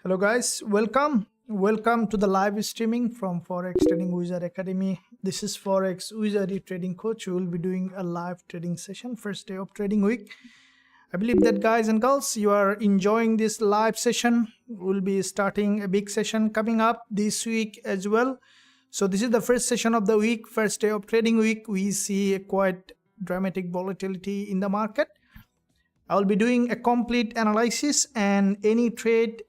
Hello guys, welcome to the live streaming from Forex Trading Wizard Academy. This is Forex Wizard trading coach. We will be doing a live trading session first day of trading week. I believe that guys and girls, you are enjoying this live session. We'll be starting a big session coming up this week as well. So this is the first session of the week, first day of trading week. We see a quite dramatic volatility in the market. I'll be doing a complete analysis and any trade,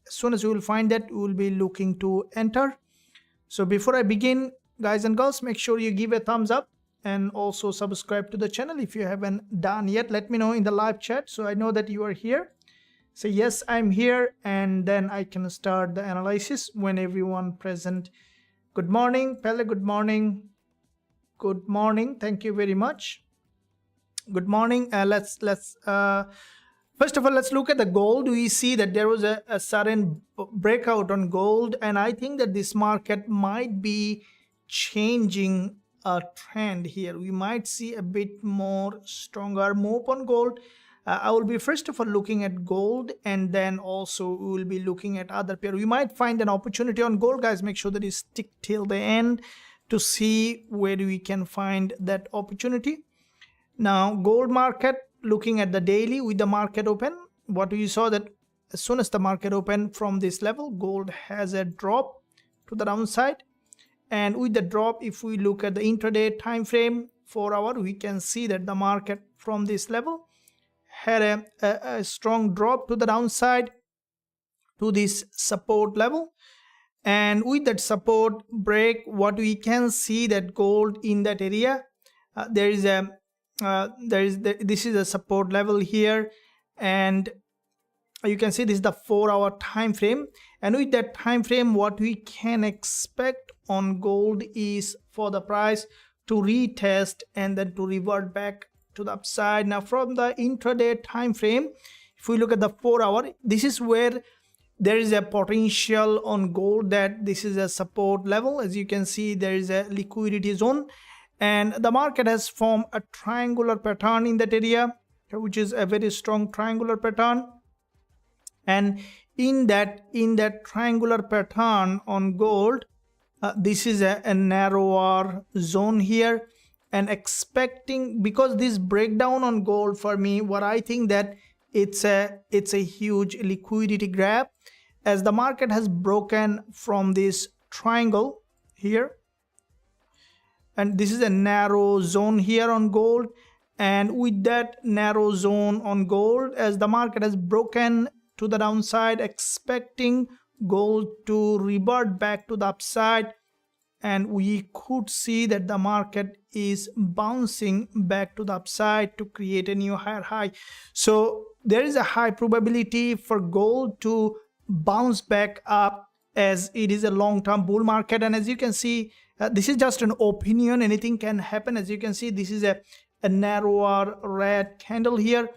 as soon as you will find that, we will be looking to enter. So before I begin, guys and girls, make sure you give a thumbs up and also subscribe to the channel if you haven't done yet. Let me know in the live chat so I know that you are here. Say yes, I'm here, and then I can start the analysis when everyone present. Good morning, Pele. Good morning. Good morning. Thank you very much. Good morning. First of all, let's look at the gold. We see that there was a sudden breakout on gold, and I think that this market might be changing a trend here. We might see a bit more stronger move on gold. I will be first of all looking at gold, and then also we will be looking at other pair. We might find an opportunity on gold, guys. Make sure that you stick till the end to see where we can find that opportunity. Now, gold market, looking at the daily with the market open, what we saw that as soon as the market opened from this level, gold has a drop to the downside. And with the drop, if we look at the intraday time frame, 4 hour, we can see that the market from this level had a strong drop to the downside to this support level. And with that support break, what we can see that gold in that area, this is a support level here, and you can see this is the 4 hour time frame. And with that time frame, what we can expect on gold is for the price to retest and then to revert back to the upside. Now from the intraday time frame, if we look at the 4 hour, this is where there is a potential on gold that this is a support level. As you can see, there is a liquidity zone, and the market has formed a triangular pattern in that area, which is a very strong triangular pattern. And in that triangular pattern on gold, this is a narrower zone here, and expecting, because this breakdown on gold, for me, what I think that it's a huge liquidity grab, as the market has broken from this triangle here. And this is a narrow zone here on gold, and with that narrow zone on gold, as the market has broken to the downside, expecting gold to revert back to the upside, and we could see that the market is bouncing back to the upside to create a new higher high. So there is a high probability for gold to bounce back up, as it is a long-term bull market. And as you can see, this is just an opinion, anything can happen. As you can see, this is a narrower red candle here,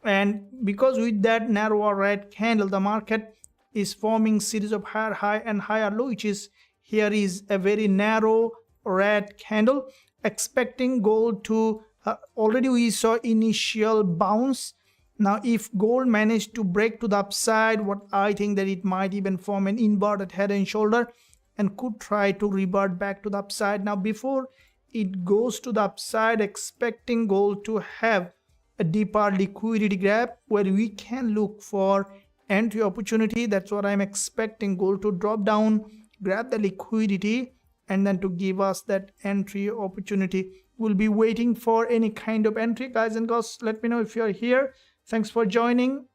and because with that narrower red candle, the market is forming series of higher high and higher low, which is here is a very narrow red candle, expecting gold to already we saw initial bounce. Now if gold managed to break to the upside, what I think that it might even form an inverted head and shoulder and could try to revert back to the upside. Now before it goes to the upside, expecting gold to have a deeper liquidity grab where we can look for entry opportunity. That's what I'm expecting, gold to drop down, grab the liquidity, and then to give us that entry opportunity. We'll be waiting for any kind of entry. Guys and girls, let me know if you're here. Thanks for joining.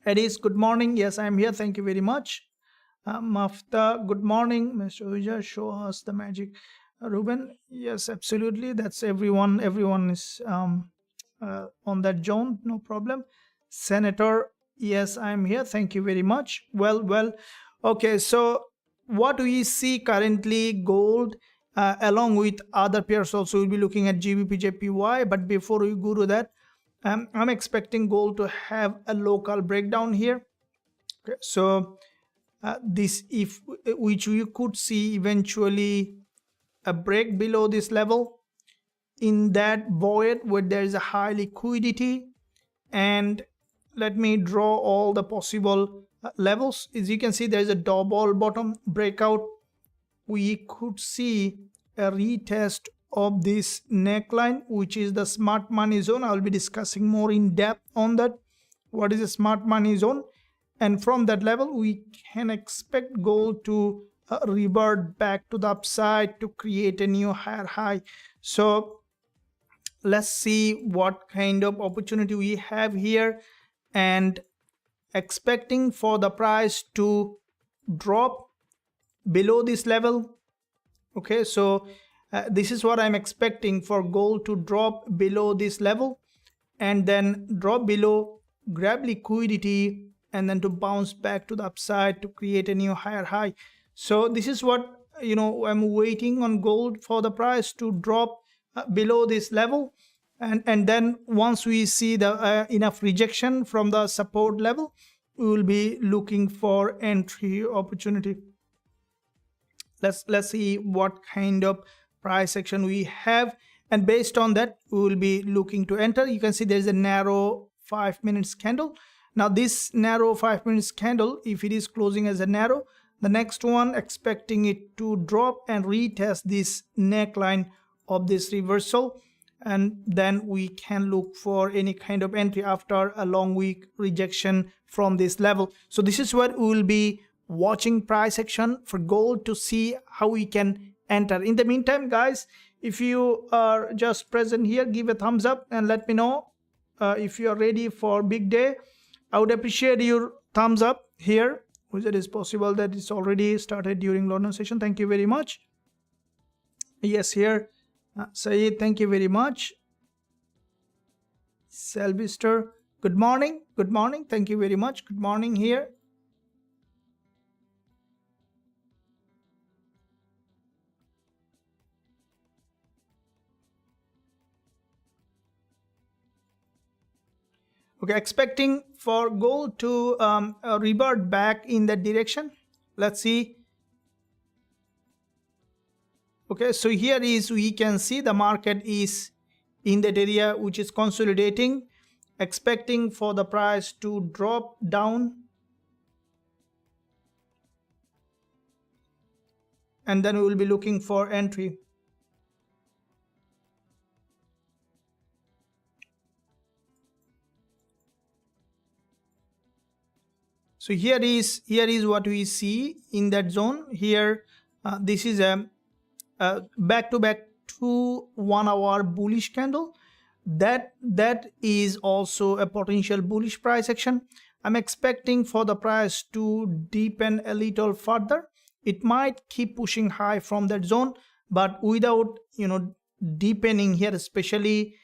Edis, good morning. Yes, I'm here. Thank you very much. Mafta, good morning. Mr. Uja, show us the magic. Ruben, yes, absolutely. That's everyone. Everyone is on that zone. No problem. Senator, yes, I'm here. Thank you very much. Well. Okay, so what we see currently, gold along with other pairs also, we'll be looking at Gbpusd. But before we go to that, I'm expecting gold to have a local breakdown here. Okay, so which you could see eventually a break below this level in that void where there is a high liquidity. And let me draw all the possible levels. As you can see, there is a double bottom breakout. We could see a retest of this neckline, which is the smart money zone. I will be discussing more in depth on that. What is a smart money zone? And from that level, we can expect gold to revert back to the upside to create a new higher high. So let's see what kind of opportunity we have here, and expecting for the price to drop below this level. Okay, so this is what I'm expecting, for gold to drop below this level and then drop below, grab liquidity, and then to bounce back to the upside to create a new higher high. So this is what, you know, I'm waiting on gold, for the price to drop below this level, and then once we see the enough rejection from the support level, we will be looking for entry opportunity. Let's see what kind of price action we have, and based on that we will be looking to enter. You can see there is a narrow 5 minutes candle. Now this narrow 5 minutes candle, if it is closing as a narrow, the next one expecting it to drop and retest this neckline of this reversal, and then we can look for any kind of entry after a long week rejection from this level. So this is what we will be watching price action for gold to see how we can enter. In the meantime, guys, if you are just present here, give a thumbs up and let me know if you are ready for big day. I would appreciate your thumbs up here, which it is possible that it's already started during London session. Thank you very much. Yes, here Saeed, thank you very much. Selvister, good morning. Good morning. Thank you very much. Good morning here. Okay, expecting for gold to revert back in that direction. Let's see. Okay, so here is, we can see the market is in that area which is consolidating, expecting for the price to drop down, and then we will be looking for entry. So here is what we see in that zone here. This is a back-to-back 2 1 hour bullish candle. That is also a potential bullish price action. I'm expecting for the price to deepen a little further. It might keep pushing high from that zone, but without, you know, deepening here, especially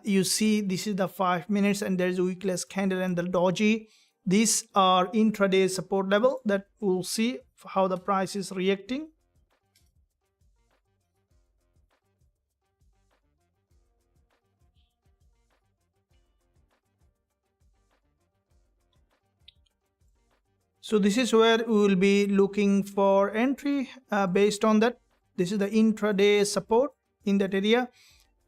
you see this is the 5 minutes and there's a wickless candle and the doji. These are intraday support level that we'll see how the price is reacting. So this is where we will be looking for entry based on that. This is the intraday support in that area,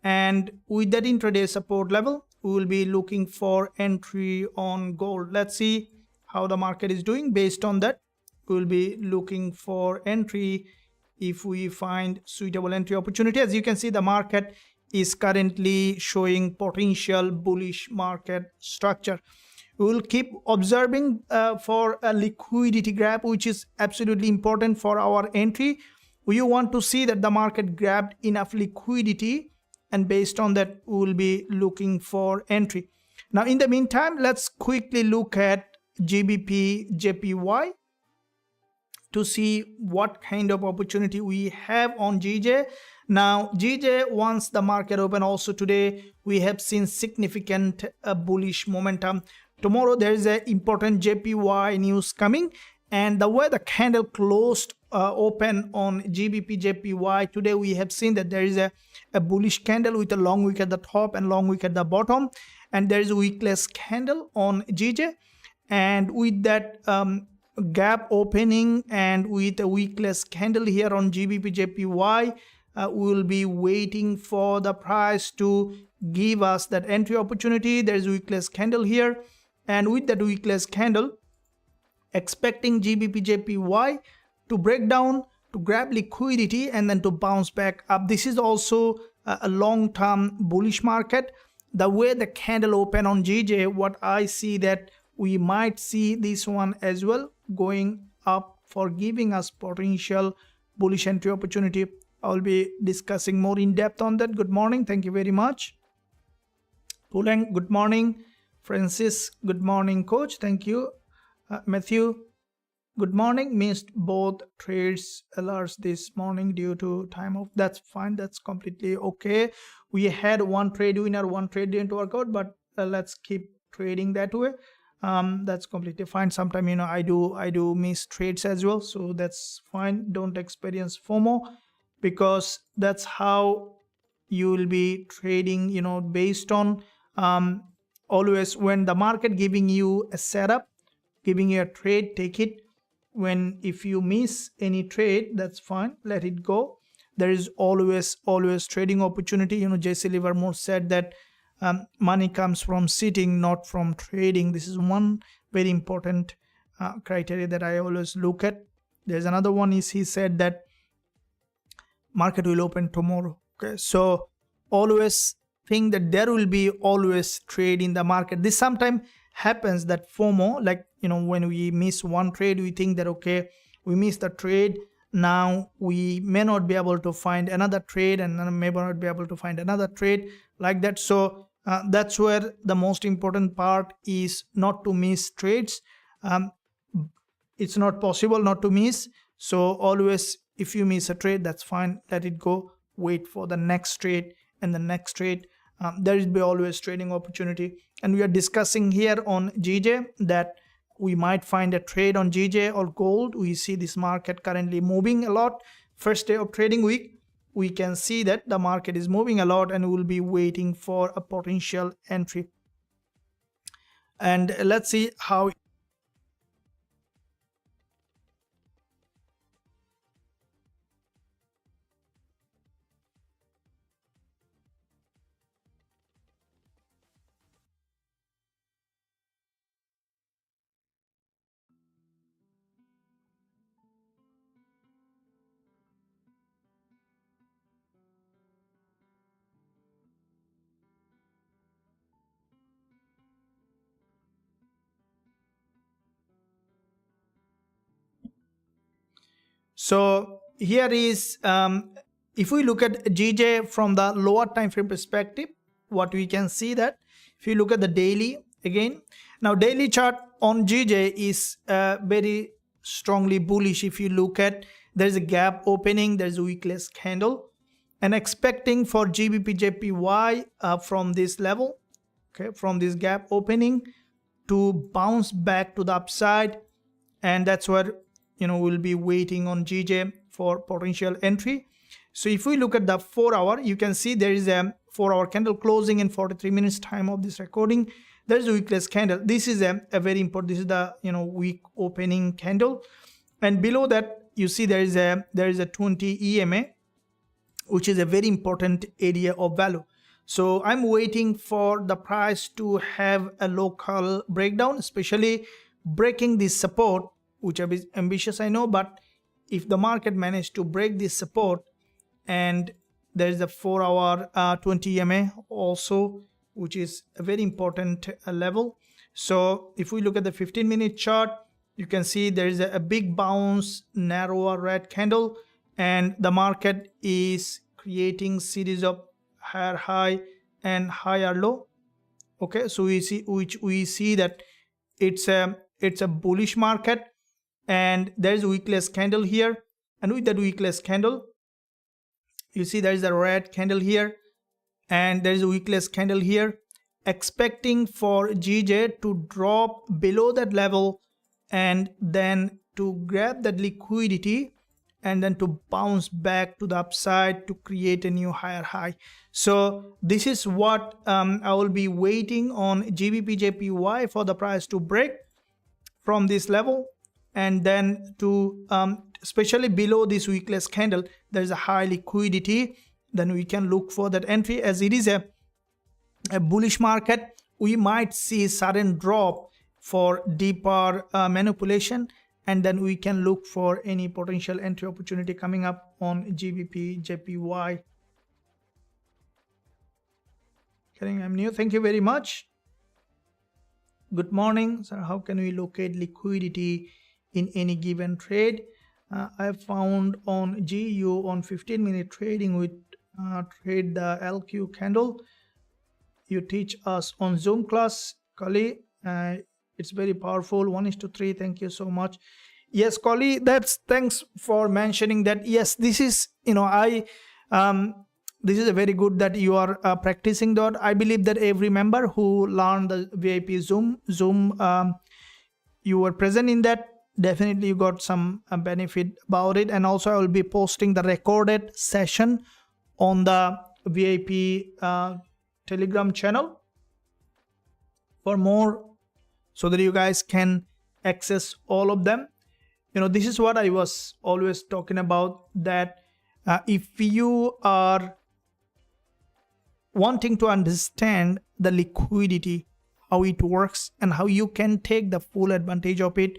and with that intraday support level we will be looking for entry on gold. Let's see how the market is doing. Based on that we will be looking for entry if we find suitable entry opportunity. As you can see, the market is currently showing potential bullish market structure. We will keep observing for a liquidity grab, which is absolutely important for our entry. We want to see that the market grabbed enough liquidity, and based on that we will be looking for entry. Now in the meantime, let's quickly look at Gbpusd to see what kind of opportunity we have on GJ. Now GJ, once the market open, also today we have seen significant bullish momentum. Tomorrow there is an important JPY news coming, and the way the candle closed open on Gbpusd today, we have seen that there is a bullish candle with a long wick at the top and long wick at the bottom, and there is a wickless candle on GJ. And with that gap opening and with a wickless candle here on Gbpusd, we will be waiting for the price to give us that entry opportunity. There is a wickless candle here, and with that wickless candle expecting GBPJPY to break down, to grab liquidity, and then to bounce back up. This is also a long-term bullish market. The way the candle open on GJ, what I see that we might see this one as well going up for giving us potential bullish entry opportunity. I'll be discussing more in depth on that. Good morning. Thank you very much. Puleng, good morning. Francis, good morning, coach. Thank you. Matthew, good morning. Missed both trades alerts this morning due to time off. That's fine. That's completely okay. We had one trade winner, one trade didn't work out, but let's keep trading that way. That's completely fine. Sometimes, you know, I do miss trades as well, so that's fine. Don't experience FOMO, because that's how you will be trading, you know, based on always when the market giving you a setup, giving you a trade, take it. If you miss any trade, that's fine, let it go. There is always trading opportunity. You know, Jesse Livermore said that money comes from sitting, not from trading. This is one very important criteria that I always look at. There's another one is he said that market will open tomorrow. Okay, so always think that there will be always trade in the market. This sometimes happens, that FOMO, like, you know, when we miss one trade, we think that okay, we missed the trade, now we may not be able to find another trade, and then may not be able to find another trade like that. So that's where the most important part is not to miss trades. It's not possible not to miss. So always, if you miss a trade, that's fine, let it go, wait for the next trade and the next trade. There will be always trading opportunity. And we are discussing here on GJ that we might find a trade on GJ or gold. We see this market currently moving a lot. First day of trading week, we can see that the market is moving a lot, and we'll be waiting for a potential entry. And let's see how. So here is, if we look at GJ from the lower time frame perspective, what we can see that if you look at the daily again, now daily chart on GJ is very strongly bullish. If you look at, there's a gap opening, there's a weekless candle, and expecting for GBPJPY from this level, okay, from this gap opening to bounce back to the upside, and that's where, you know, we'll be waiting on GJ for potential entry. So if we look at the 4 hour, you can see there is a 4 hour candle closing in 43 minutes time of this recording. There's a weekless candle. This is a very important, this is the, you know, week opening candle, and below that you see there is a 20 EMA, which is a very important area of value. So I'm waiting for the price to have a local breakdown, especially breaking this support, which is ambitious, I know, but if the market managed to break this support, and there is a 4 hour 20 EMA also, which is a very important level. So if we look at the 15-minute chart, you can see there is a big bounce, narrower red candle, and the market is creating series of higher high and higher low. Okay, so we see that it's a bullish market, and there is a weekless candle here, and with that weekless candle, you see there is a red candle here, and there is a weekless candle here, expecting for GJ to drop below that level and then to grab that liquidity and then to bounce back to the upside to create a new higher high. So this is what I will be waiting on GBPJPY for the price to break from this level, and then to especially below this weekless candle, there is a high liquidity, then we can look for that entry. As it is a bullish market, we might see sudden drop for deeper manipulation, and then we can look for any potential entry opportunity coming up on GBP, JPY. I'm new. Thank you very much. Good morning. So how can we locate liquidity in any given trade? I found on GU on 15-minute trading with trade the LQ candle. You teach us on Zoom class, Kali. It's very powerful. 1:3. Thank you so much. Yes, Kali, thanks for mentioning that. Yes, this is, this is a very good that you are practicing that. I believe that every member who learned the VIP Zoom, you were present in that. Definitely you got some benefit about it. And also I will be posting the recorded session on the VIP Telegram channel for more, so that you guys can access all of them. This is what I was always talking about, that if you are wanting to understand the liquidity, how it works and how you can take the full advantage of it,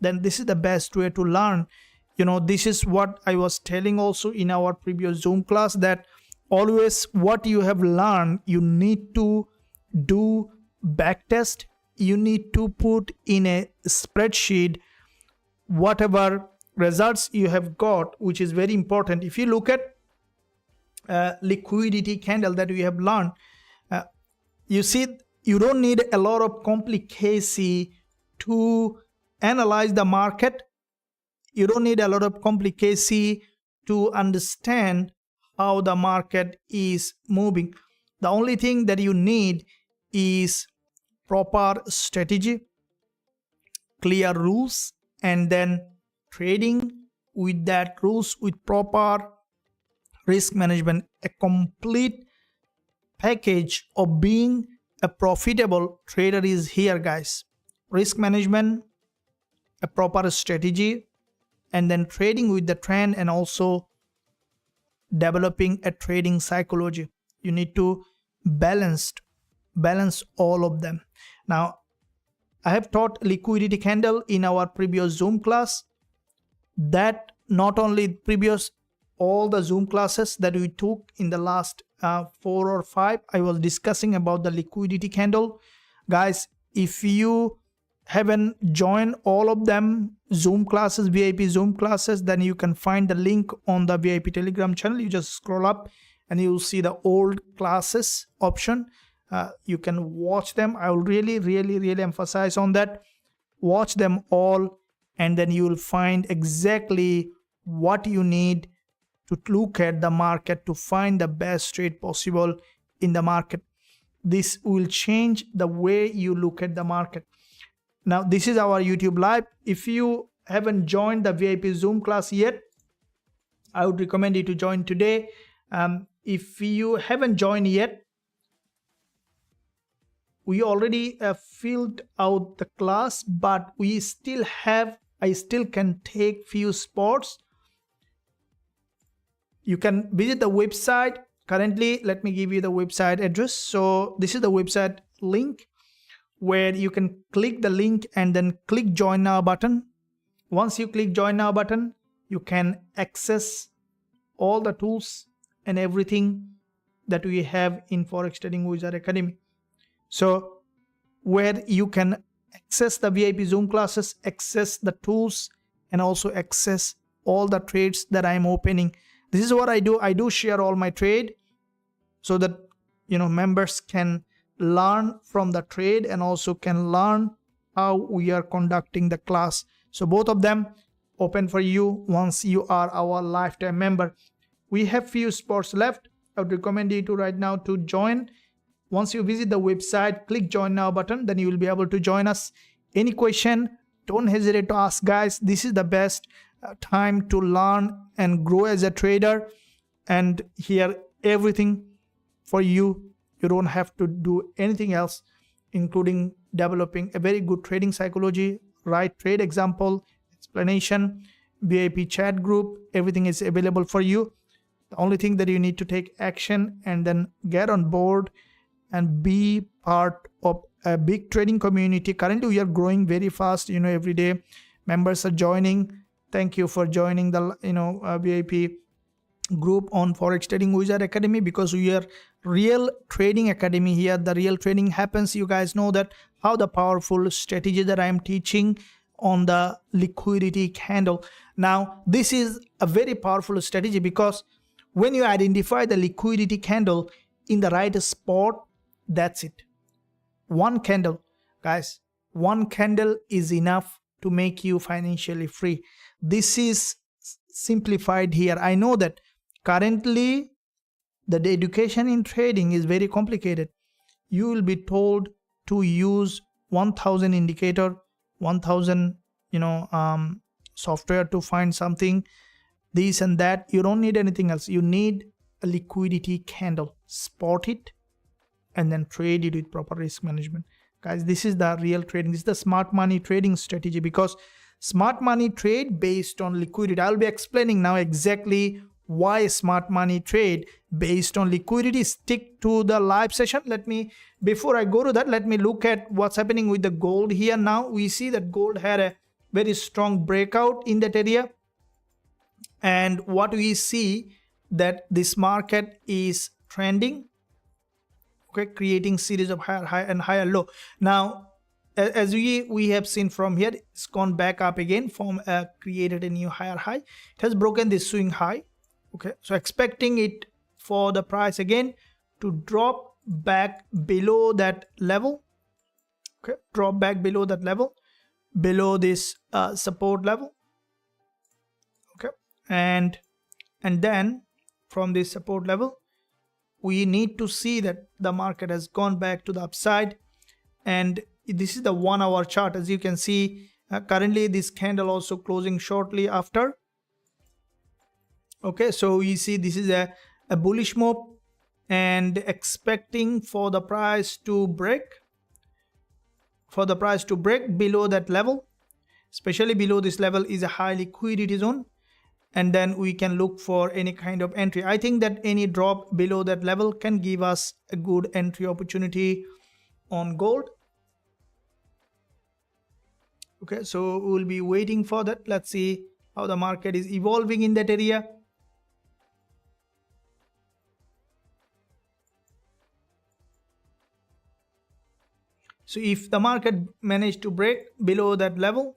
then this is the best way to learn. This is what I was telling also in our previous Zoom class, that always what you have learned, you need to do backtest. You need to put in a spreadsheet whatever results you have got, which is very important. If you look at liquidity candle that we have learned, you see you don't need a lot of complicacy to analyze the market. You don't need a lot of complicacy to understand how the market is moving. The only thing that you need is proper strategy, clear rules, and then trading with that rules with proper risk management. A complete package of being a profitable trader is here, guys. Risk management, a proper strategy, and then trading with the trend, and also developing a trading psychology. You need to balance all of them. Now, I have taught liquidity candle in our previous Zoom class. That not only previous, all the Zoom classes that we took in the last 4 or 5, I was discussing about the liquidity candle. Guys, if you haven't joined all of them Zoom classes, VIP Zoom classes, then you can find the link on the VIP Telegram channel. You just scroll up and you will see the old classes option. You can watch them. I will really emphasize on that. Watch them all, and then you will find exactly what you need to look at the market to find the best trade possible in the market. This will change the way you look at the market. Now, this is our YouTube live. If you haven't joined the VIP Zoom class yet, I would recommend you to join today. If you haven't joined yet, we already filled out the class, but we still have, I still can take few spots. You can visit the website. Currently, let me give you the website address. So this is the website link, where you can click the link and then click join now button. Once you click join now button, you can access all the tools and everything that we have in Forex Trading Wizard Academy. So where you can access the VIP Zoom classes, access the tools, and also access all the trades that I am opening. This is what I do. I do share all my trade so that members can learn from the trade and also can learn how we are conducting the class. So both of them open for you once you are our lifetime member. We have few spots left. I would recommend you to right now to join. Once you visit the website, click join now button, then you will be able to join us. Any question, don't hesitate to ask, guys. This is the best time to learn and grow as a trader and hear everything for you. You don't have to do anything else, including developing a very good trading psychology, right trade example, explanation, VIP chat group. Everything is available for you. The only thing that you need to take action and then get on board and be part of a big trading community. Currently we are growing very fast, every day members are joining. Thank you for joining the VIP group on Forex Trading Wizard Academy, because we are real trading academy here. The real trading happens. You guys know that how the powerful strategy that I am teaching on the liquidity candle. Now this is a very powerful strategy, because when you identify the liquidity candle in the right spot, that's it. One candle, guys, one candle is enough to make you financially free. This is simplified here. I know that currently the education in trading is very complicated. You will be told to use 1000 indicator, 1000 software to find something, this and that. You don't need anything else. You need a liquidity candle. Spot it and then trade it with proper risk management. Guys, this is the real trading. This is the smart money trading strategy, because smart money trade based on liquidity. I'll be explaining now exactly why smart money trade based on liquidity. Stick to the live session. Before I go to that, let me look at what's happening with the gold here. Now we see that gold had a very strong breakout in that area, and what we see that this market is trending, okay, creating series of higher high and higher low. Now as we have seen from here, it's gone back up again, created a new higher high. It has broken this swing high. Okay, so expecting it for the price again to drop back below that level. Okay, drop back below that level, below this support level. Okay, and then from this support level we need to see that the market has gone back to the upside. And this is the 1 hour chart. As you can see, currently this candle also closing shortly after. Okay, so you see this is a bullish move, and expecting for the price to break below that level, especially below this level is a high liquidity zone, and then we can look for any kind of entry. I think that any drop below that level can give us a good entry opportunity on gold. Okay, so we will be waiting for that. Let's see how the market is evolving in that area. So if the market managed to break below that level,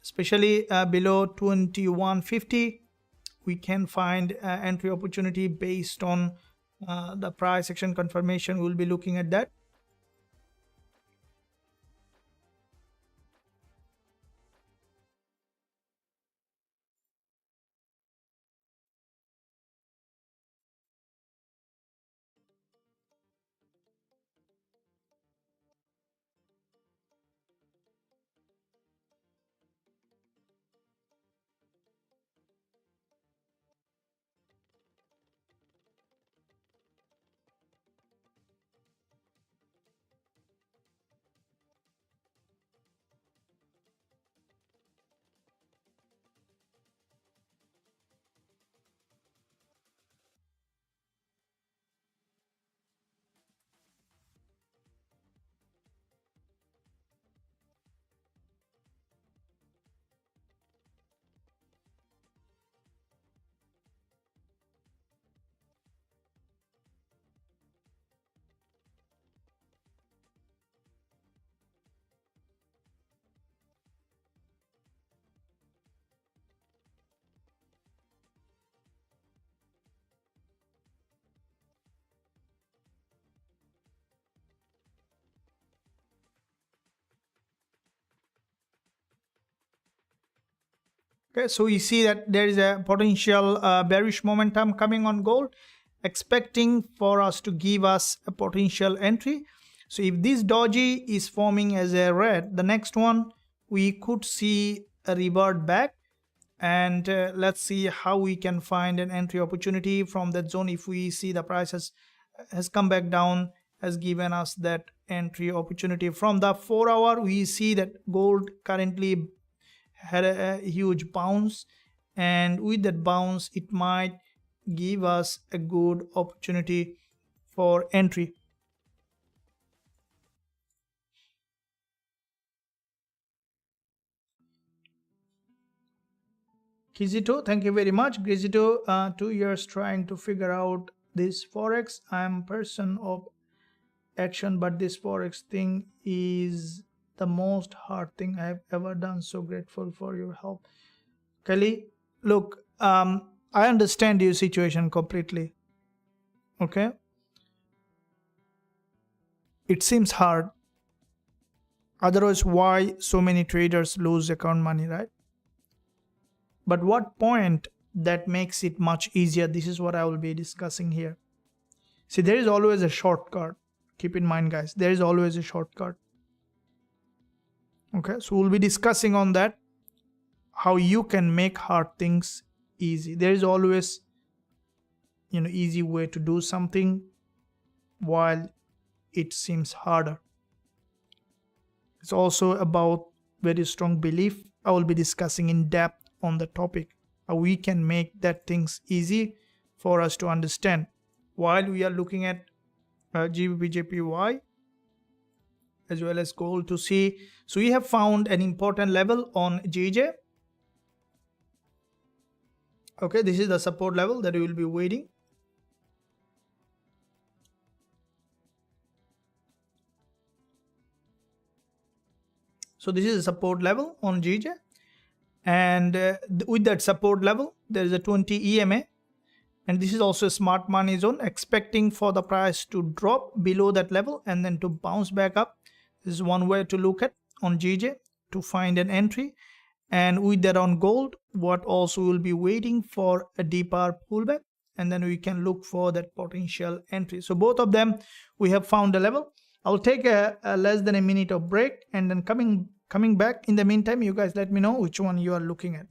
especially below 2150, we can find entry opportunity based on the price action confirmation. We'll be looking at that. Okay, so you see that there is a potential bearish momentum coming on gold, expecting for us to give us a potential entry. So if this doji is forming as a red, the next one we could see a revert back, and let's see how we can find an entry opportunity from that zone. If we see the price has come back down, has given us that entry opportunity. From the 4 hour, we see that gold currently had a huge bounce, and with that bounce it might give us a good opportunity for entry. Kizito, thank you very much. Kizito, 2 years trying to figure out this Forex. I'm person of action, but this Forex thing is the most hard thing I've ever done. So grateful for your help. Kelly, look, I understand your situation completely. Okay. It seems hard. Otherwise, why so many traders lose account money, right? But what point that makes it much easier? This is what I will be discussing here. See, there is always a shortcut. Keep in mind, guys, there is always a shortcut. Okay, so we'll be discussing on that, how you can make hard things easy. There is always, easy way to do something while it seems harder. It's also about very strong belief. I will be discussing in depth on the topic, how we can make that things easy for us to understand while we are looking at GBP as well as gold to see. So we have found an important level on GJ. Okay, this is the support level that we will be waiting. So this is a support level on GJ, and with that support level there is a 20 EMA, and this is also a smart money zone, expecting for the price to drop below that level and then to bounce back up. This is one way to look at on GJ to find an entry. And with that on gold, what also will be waiting for a deeper pullback, and then we can look for that potential entry. So both of them we have found a level. I'll take a less than a minute of break, and then coming back. In the meantime, you guys let me know which one you are looking at.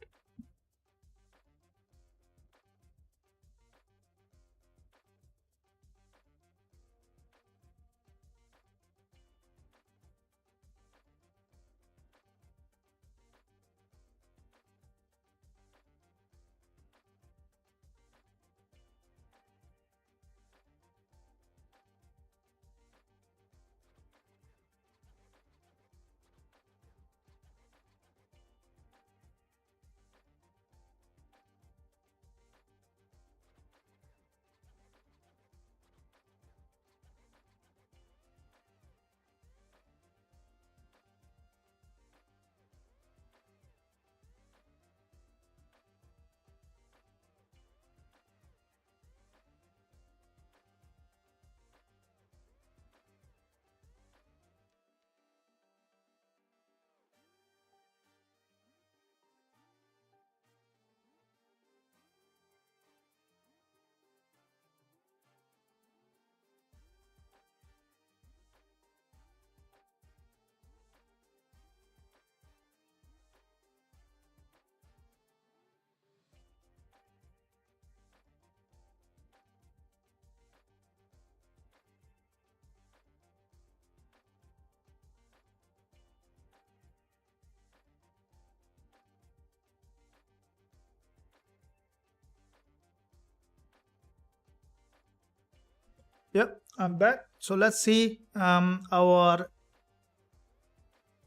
Yep, I'm back. So let's see our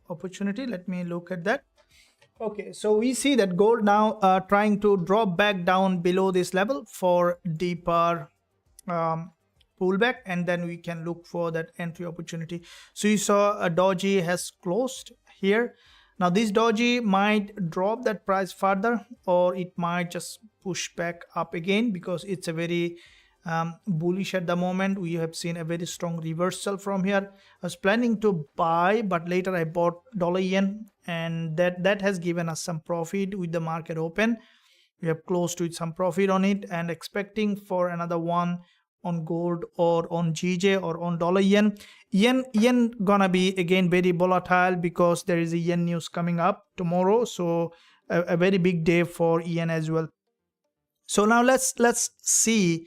opportunity. Let me look at that. Okay, so we see that gold now trying to drop back down below this level for deeper pullback, and then we can look for that entry opportunity. So you saw a doji has closed here. Now this doji might drop that price further, or it might just push back up again, because it's a very bullish at the moment. We have seen a very strong reversal from here. I was planning to buy, but later I bought dollar yen, and that has given us some profit with the market open. We have closed with some profit on it, and expecting for another one on gold or on GJ or on dollar yen. Yen gonna be again very volatile, because there is a yen news coming up tomorrow, so a very big day for yen as well. So now let's see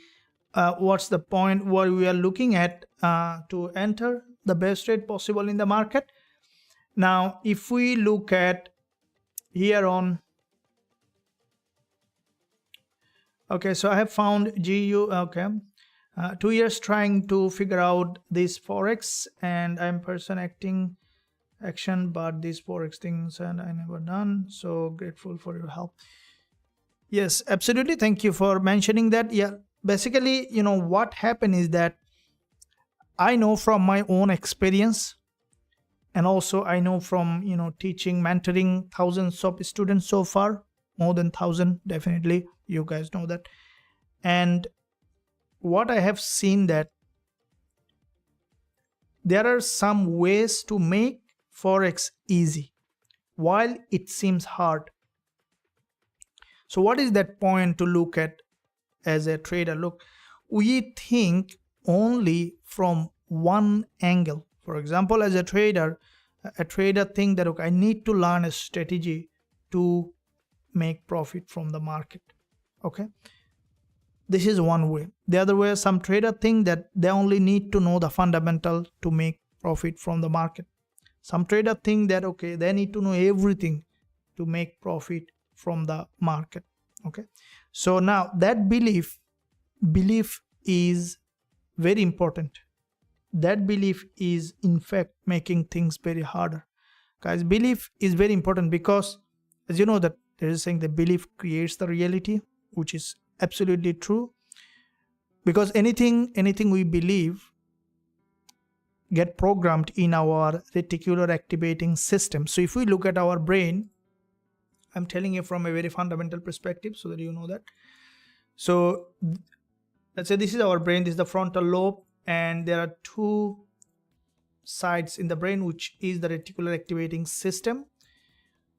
what's the point where we are looking at to enter the best rate possible in the market. Now if we look at here on, okay, so I have found GU. Okay, 2 years trying to figure out this Forex, and I'm person action, but these Forex things and I never done. So grateful for your help. Yes, absolutely. Thank you for mentioning that. Yeah, basically, what happened is that I know from my own experience, and also I know from teaching, mentoring thousands of students so far, more than 1,000, definitely. You guys know that. And what I have seen that there are some ways to make Forex easy while it seems hard. So what is that point to look at as a trader? Look, we think only from one angle. For example, as a trader think that, okay, I need to learn a strategy to make profit from the market. Okay, this is one way. The other way, some trader think that they only need to know the fundamental to make profit from the market. Some trader think that, okay, they need to know everything to make profit from the market. Okay, so now that belief is very important. That belief is in fact making things very harder. Guys, belief is very important because, as you know, that there is saying that belief creates the reality, which is absolutely true. Because anything we believe get programmed in our reticular activating system. So if we look at our brain, I'm telling you from a very fundamental perspective so that you know that. So let's say this is our brain, this is the frontal lobe, and there are two sides in the brain, which is the reticular activating system.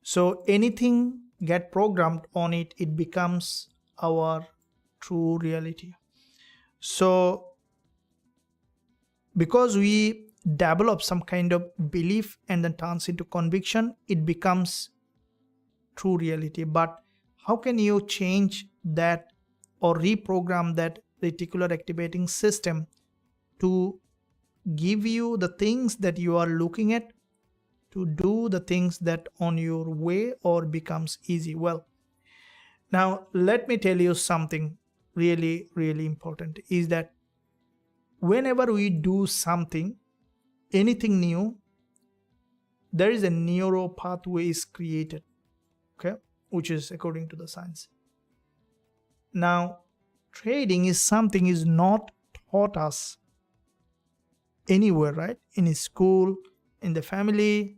So anything get programmed on it, it becomes our true reality. So because we develop some kind of belief and then turns into conviction, it becomes true reality. But how can you change that or reprogram that reticular activating system to give you the things that you are looking at, to do the things that on your way or becomes easy? Well, now let me tell you something really, really important, is that whenever we do something, anything new, there is a neuro pathway is created, okay, which is according to the science. Now, trading is something is not taught us anywhere, right? In a school, in the family,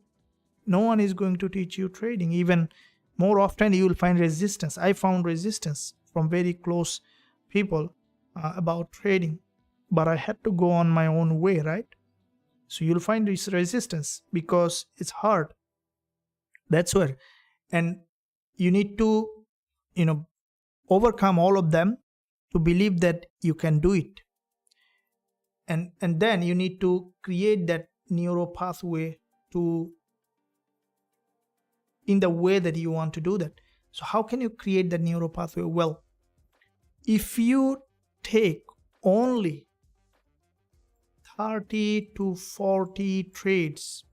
no one is going to teach you trading. Even more often, you will find resistance. I found resistance from very close people about trading, but I had to go on my own way, right? So you'll find this resistance because it's hard. That's where, and you need to, overcome all of them to believe that you can do it. And then you need to create that neuro pathway to in the way that you want to do that. So how can you create that neuro pathway? Well, if you take only 30 to 40 trades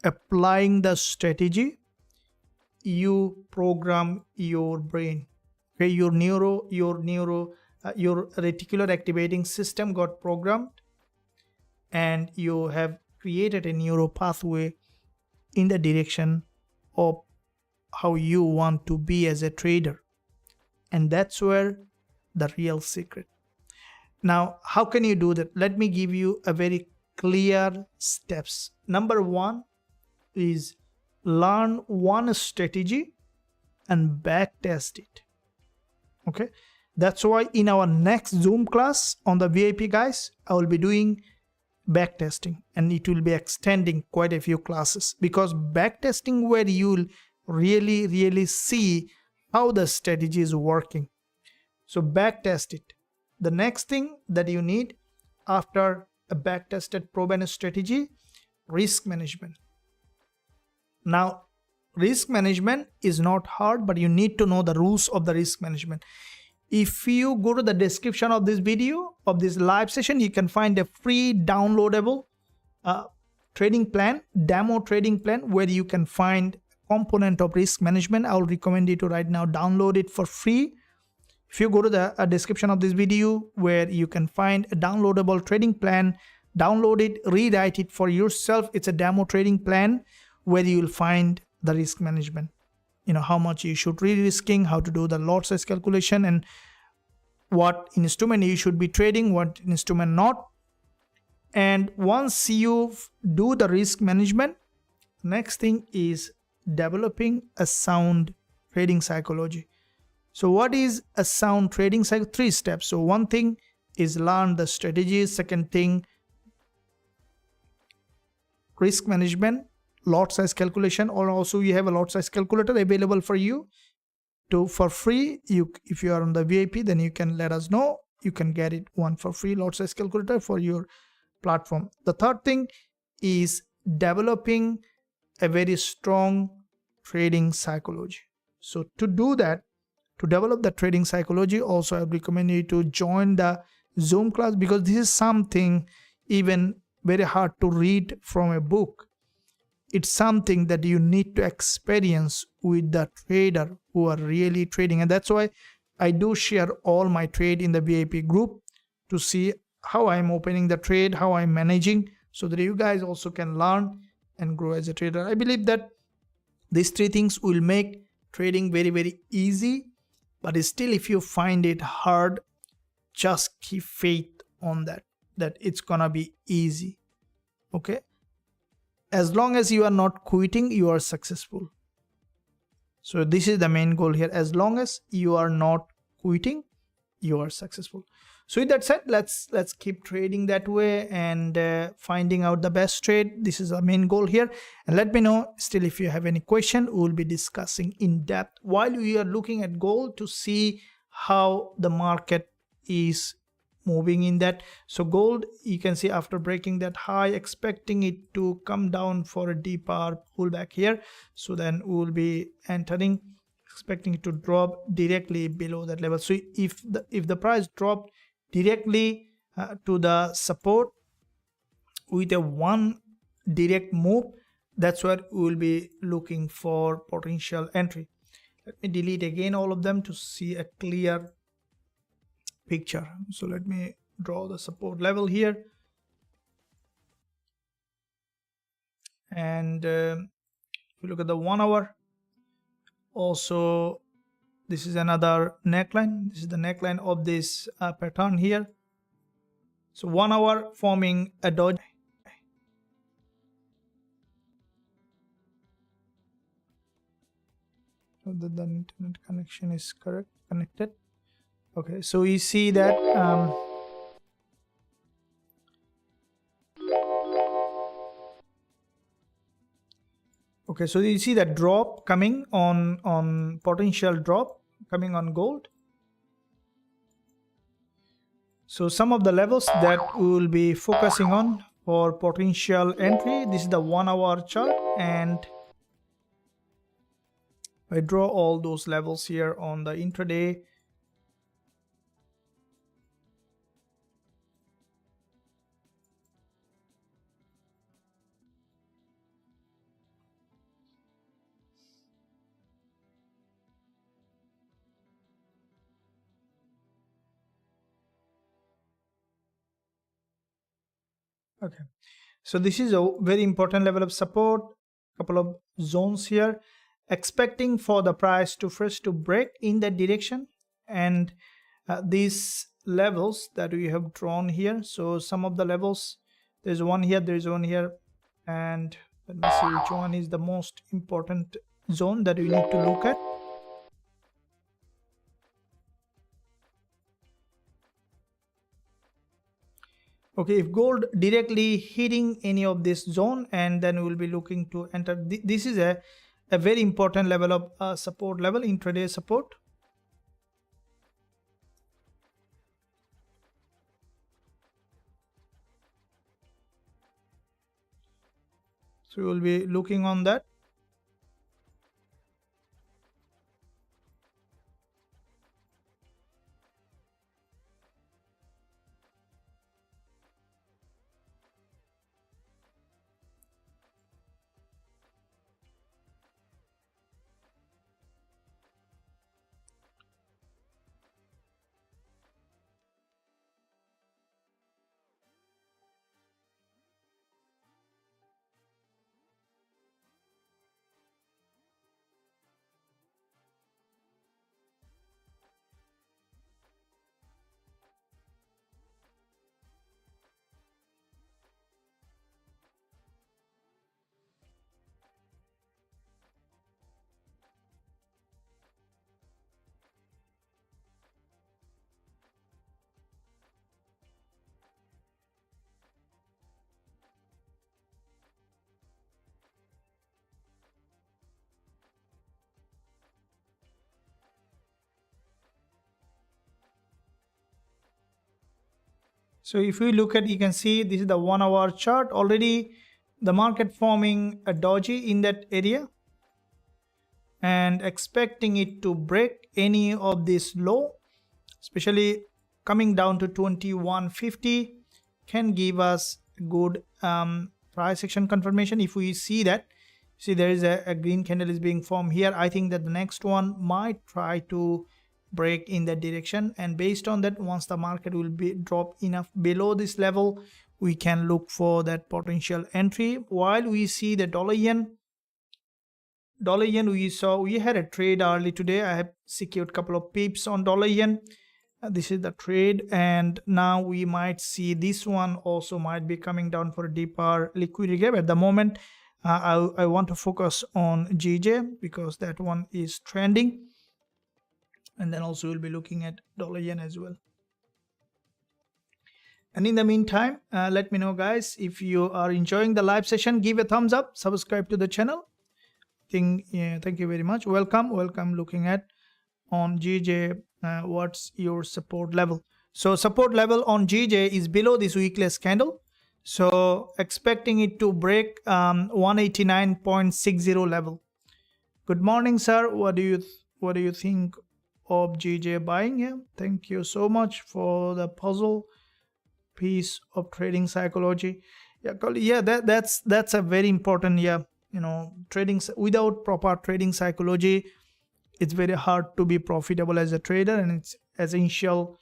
applying the strategy, you program your brain. Okay, your reticular activating system got programmed, and you have created a neuro pathway in the direction of how you want to be as a trader. And that's where the real secret. Now, how can you do that? Let me give you a very clear steps. Number one is learn one strategy and back test it. Okay, that's why in our next Zoom class on the VIP, guys, I will be doing back testing, and it will be extending quite a few classes, because back testing where you'll really see how the strategy is working. So back test it. The next thing that you need after a back tested proven strategy, risk management. Now, risk management is not hard, but you need to know the rules of the risk management. If you go to the description of this video, of this live session, you can find a free downloadable trading plan, demo trading plan, where you can find component of risk management. I will recommend you to right now download it for free. If you go to the description of this video, where you can find a downloadable trading plan, download it, rewrite it for yourself. It's a demo trading plan where you will find the risk management. how much you should re-risking, how to do the lot size calculation, and what instrument you should be trading, what instrument not. And once you do the risk management, next thing is developing a sound trading psychology. So what is a sound trading cycle? 3 steps. So one thing is learn the strategies. Second thing, risk management, lot size calculation, or also you have a lot size calculator available for you for free. If you are on the VIP, then you can let us know. You can get it one for free, lot size calculator for your platform. The third thing is developing a very strong trading psychology. So to do that, to develop the trading psychology, also I recommend you to join the Zoom class, because this is something even very hard to read from a book. It's something that you need to experience with the trader who are really trading. And that's why I do share all my trade in the VIP group to see how I'm opening the trade, how I'm managing, so that you guys also can learn and grow as a trader. I believe that these 3 things will make trading very, very easy. But still, if you find it hard, just keep faith on that it's gonna be easy. Okay, as long as you are not quitting, you are successful. So this is the main goal here. As long as you are not quitting, you are successful. So with that said, let's keep trading that way and finding out the best trade. This is the main goal here. And let me know still if you have any question. We will be discussing in depth while we are looking at gold to see how the market is moving in that. So gold, you can see after breaking that high, expecting it to come down for a deeper pullback here. So then we will be entering, expecting it to drop directly below that level. So if the price dropped directly to the support with a one direct move, that's what we will be looking for potential entry. Let me delete again all of them to see a clear picture. So let me draw the support level here, and if you look at the 1 hour, also this is another neckline. This is the neckline of this pattern here. So 1 hour forming a doji. So that the internet connection is connected. Okay, so you see that okay, so you see that drop coming on potential drop coming on gold. So some of the levels that we will be focusing on for potential entry, this is the 1 hour chart, and I draw all those levels here on the intraday. Okay, so this is a very important level of support, couple of zones here, expecting for the price to first to break in that direction, and these levels that we have drawn here. So some of the levels, there's one here, there's one here, and let me see which one is the most important zone that we need to look at. Okay, if gold directly hitting any of this zone, and then we will be looking to enter. This is a very important level of support level, intraday support. So we will be looking on that. So if we look at, you can see this is the 1 hour chart. Already the market forming a doji in that area and expecting it to break any of this low, especially coming down to 2150, can give us good price action confirmation. If we see that, see there is a green candle is being formed here, I think that the next one might try to break in that direction, and based on that, once the market will be drop enough below this level, we can look for that potential entry. While we see the dollar yen, we had a trade early today. I have secured a couple of pips on dollar yen. This is the trade, and now we might see this one also might be coming down for a deeper liquidity gap. At the moment, I want to focus on GJ because that one is trending, and then also we'll be looking at dollar yen as well. And in the meantime, let me know, guys, if you are enjoying the live session, give a thumbs up, subscribe to the channel. Thank you very much. Welcome. Looking at on GJ, what's your support level? So support level on GJ is below this weekless candle, so expecting it to break 189.60 level. Good morning, sir. What do you think of GJ buying? Yeah, thank you so much for the puzzle piece of trading psychology. Yeah, that's a very important, trading without proper trading psychology, it's very hard to be profitable as a trader, and it's essential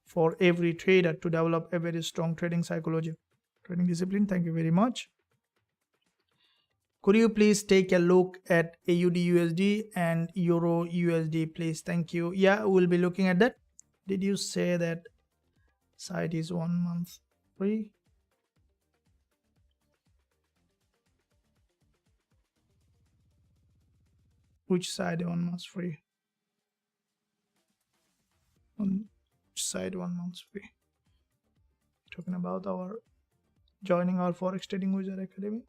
for every trader to develop a very strong trading psychology, trading discipline. Thank you very much. Could you please take a look at AUD USD and Euro USD, please? Thank you. Yeah, we'll be looking at that. Did you say that site is 1 month free? Which side 1 month free? On which side 1 month free? Talking about our joining our Forex Trading Wizard Academy.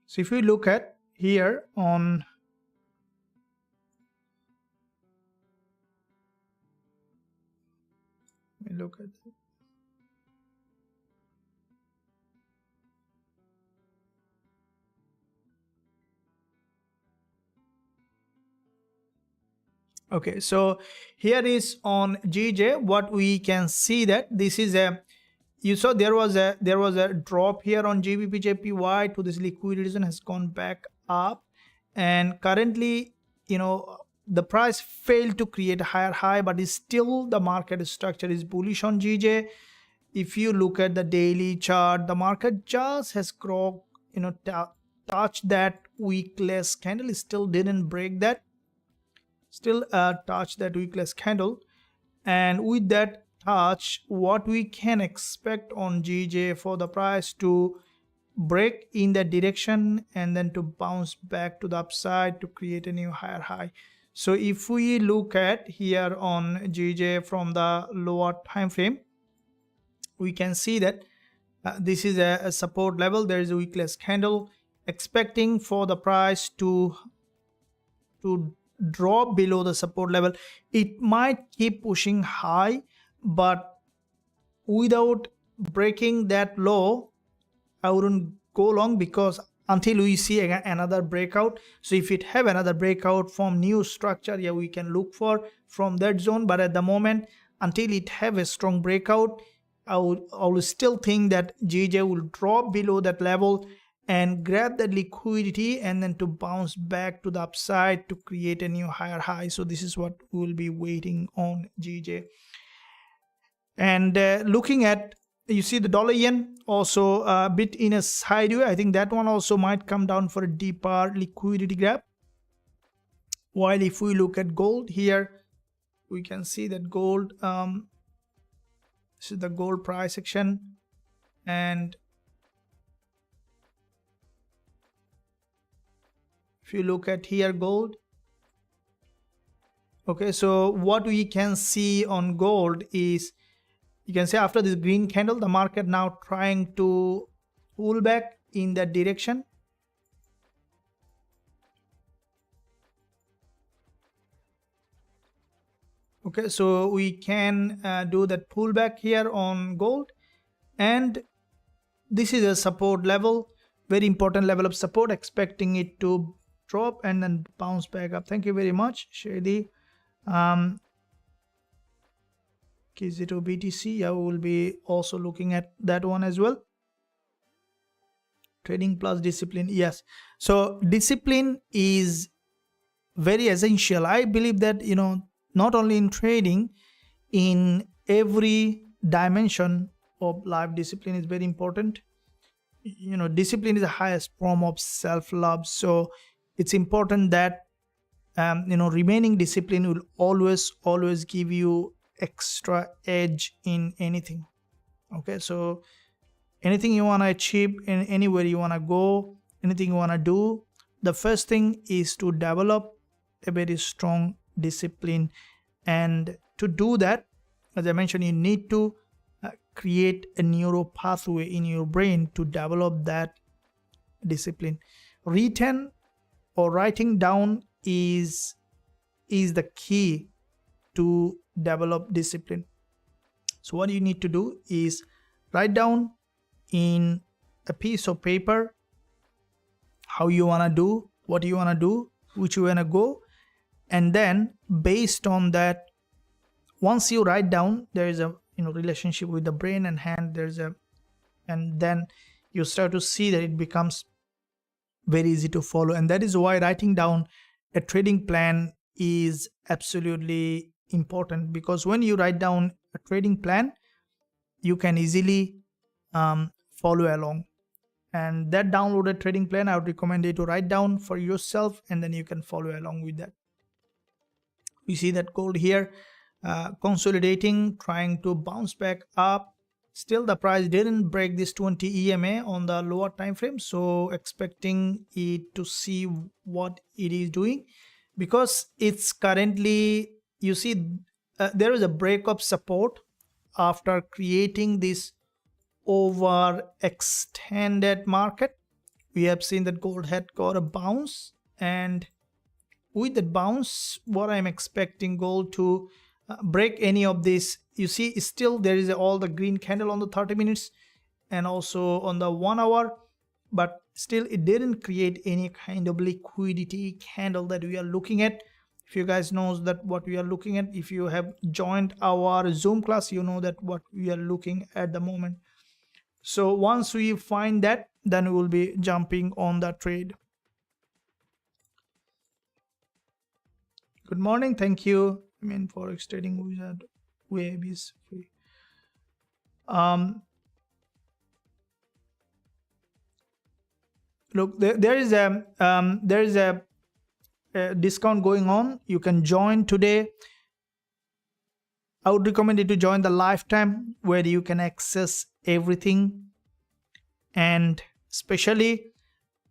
So if we look at here on look at it. Okay, so here is on GJ, what we can see that this is a, you saw there was a drop here on GBP to this liquidity zone, has gone back up, and currently the price failed to create a higher high, but is still the market structure is bullish on GJ. If you look at the daily chart, the market just has touched that weekless candle, still didn't break that, still touch that weekless candle, and with that touch, what we can expect on GJ for the price to break in that direction and then to bounce back to the upside to create a new higher high. So if we look at here on GJ from the lower time frame, we can see that this is a support level. There is a weekless candle, expecting for the price to drop below the support level. It might keep pushing high, but without breaking that low, I wouldn't go long, because until we see another breakout. So if it have another breakout from new structure, yeah, we can look for from that zone. But at the moment, until it have a strong breakout, I would still think that GJ will drop below that level and grab that liquidity and then to bounce back to the upside to create a new higher high. So this is what we will be waiting on GJ. And looking at, you see the dollar yen also a bit in a sideway. I think that one also might come down for a deeper liquidity grab. While if we look at gold here, we can see that gold, this is the gold price action, and if you look at here gold, okay, so what we can see on gold is You can see after this green candle, the market now trying to pull back in that direction. Okay, so we can do that pullback here on gold, and this is a support level, very important level of support, expecting it to drop and then bounce back up. Thank you very much, Shady. K0 BTC, yeah, we will be also looking at that one as well. Trading plus discipline, yes. So discipline is very essential. I believe that, you know, not only in trading, in every dimension of life, discipline is very important. You know, discipline is the highest form of self-love, so it's important that you know, remaining disciplined will always give you extra edge in anything. Okay, so anything you want to achieve, in anywhere you want to go, anything you want to do, the first thing is to develop a very strong discipline. And to do that, as I mentioned, you need to create a neural pathway in your brain to develop that discipline. Written or writing down is the key to develop discipline. So what you need to do is write down in a piece of paper how you want to do, what you want to do, which you want to go, and then based on that, once you write down, there is a, you know, relationship with the brain and hand, and then you start to see that it becomes very easy to follow. And that is why writing down a trading plan is absolutely important, because when you write down a trading plan, you can easily follow along. And that downloaded trading plan, I would recommend you to write down for yourself, and then you can follow along with that. You see that gold here consolidating, trying to bounce back up. Still the price didn't break this 20 EMA on the lower time frame, so expecting it to see what it is doing, because it's currently, you see, there is a break of support after creating this overextended market. We have seen that gold had got a bounce, and with that bounce, what I'm expecting gold to break any of this. You see, still there is all the green candle on the 30 minutes and also on the 1 hour, but still it didn't create any kind of liquidity candle that we are looking at. If you guys knows that what we are looking at, if you have joined our Zoom class, you know that what we are looking at the moment. So once we find that, then we will be jumping on the trade. Good morning, thank you. I mean, Forex trading wizard web is free. Look, there is a discount going on. You can join today. I would recommend you to join the lifetime, where you can access everything. And especially,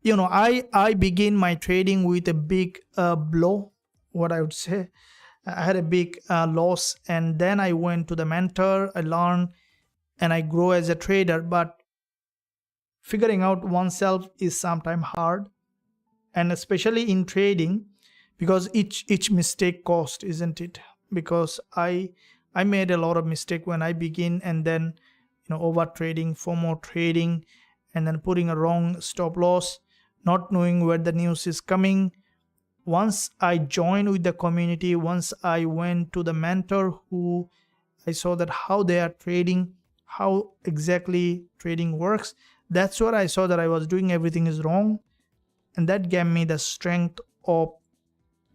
you know, I begin my trading with a big blow, what I would say. I had a big loss, and then I went to the mentor, I learned, and I grow as a trader. But figuring out oneself is sometimes hard, and especially in trading, because each mistake cost, isn't it? Because I made a lot of mistake when I begin, and then, you know, over trading, FOMO trading, and then putting a wrong stop loss, not knowing where the news is coming. Once I joined with the community, once I went to the mentor, who I saw that how they are trading, how exactly trading works, that's what I saw that I was doing everything is wrong. And that gave me the strength of